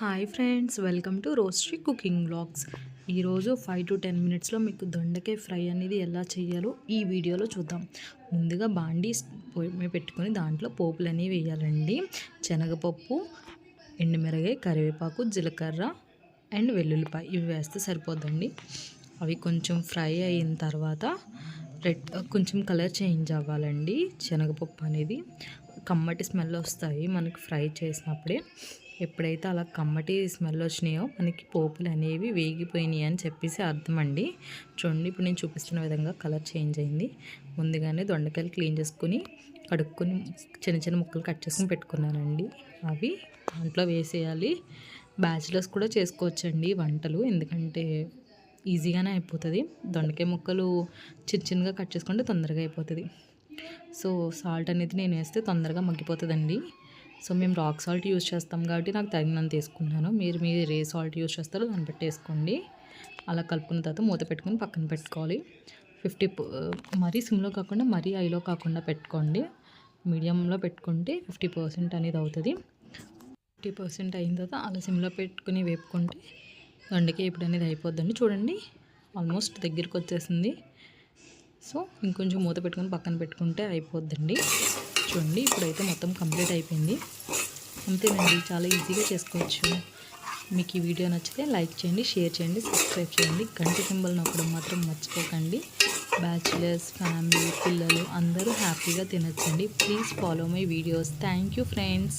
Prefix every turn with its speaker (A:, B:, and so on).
A: Hi friends, welcome to rostry cooking blogs. ఈరోజు 5 to 10 మినిట్స్లో మీకు దొండకాయ ఫ్రై అనేది ఎలా చేయాలో ఈ వీడియోలో చూద్దాం. ముందుగా బాండీ పొయ్యి మీద పెట్టుకొని దాంట్లో పోపులు అనేవి వేయాలండి. శనగపప్పు, ఎండుమిరగాయ, కరివేపాకు, జీలకర్ర అండ్ వెల్లుల్లిపాయ ఇవి వేస్తే సరిపోద్దండి. అవి కొంచెం ఫ్రై అయిన తర్వాత కొంచెం కలర్ చేంజ్ అవ్వాలండి. శనగపప్పు అనేది కమ్మటి స్మెల్ వస్తాయి మనకి ఫ్రై చేసినప్పుడే. ఎప్పుడైతే అలా కమ్మటి స్మెల్ వచ్చినాయో మనకి పోపులు అనేవి వేగిపోయినాయి అని చెప్పేసి అర్థం అండి. చూడండి, ఇప్పుడు నేను చూపిస్తున్న విధంగా కలర్ చేంజ్ అయింది. ముందుగానే దొండకాయలు క్లీన్ చేసుకుని కడుక్కొని చిన్న చిన్న ముక్కలు కట్ చేసుకుని పెట్టుకున్నానండి. అవి దాంట్లో వేసేయాలి. బ్యాచిలర్స్ కూడా చేసుకోవచ్చండి వంటలు, ఎందుకంటే ఈజీగానే అయిపోతుంది. దొండకాయ ముక్కలు చిన్న చిన్నగా కట్ చేసుకుంటే తొందరగా అయిపోతుంది. సో సాల్ట్ అనేది నేను వేస్తే తొందరగా మగ్గిపోతుందండి. సో మేము రాక్ సాల్ట్ యూజ్ చేస్తాం కాబట్టి నాకు తగినంత వేసుకున్నాను. మీరు ఏ సాల్ట్ యూజ్ చేస్తారో దాన్ని బట్టి వేసుకోండి. అలా కలుపుకున్న తర్వాత మూత పెట్టుకుని పక్కన పెట్టుకోవాలి. మరీ సిమ్లో కాకుండా మరీ హైలో కాకుండా పెట్టుకోండి. మీడియంలో పెట్టుకుంటే 50% అనేది అవుతుంది. 50% అయిన తర్వాత అలా సిమ్లో పెట్టుకుని వేపుకుంటే దొండకాయ ఇప్పుడు అనేది అయిపోద్దండి. చూడండి, ఆల్మోస్ట్ దగ్గరికి వచ్చేసింది. సో ఇంకొంచెం మూత పెట్టుకొని పక్కన పెట్టుకుంటే అయిపోద్దండి. చూడండి, ఇప్పుడైతే మొత్తం కంప్లీట్ అయిపోయింది. అంతేనండి, చాలా ఈజీగా చేసుకోవచ్చు. మీకు ఈ వీడియో నచ్చితే లైక్ చేయండి, షేర్ చేయండి, సబ్స్క్రైబ్ చేయండి. గంట సింబల్ నొక్కడం మాత్రం మర్చిపోకండి. బ్యాచిలర్స్, ఫ్యామిలీ, పిల్లలు అందరూ హ్యాపీగా తినచ్చండి. Please follow my videos. Thank you friends.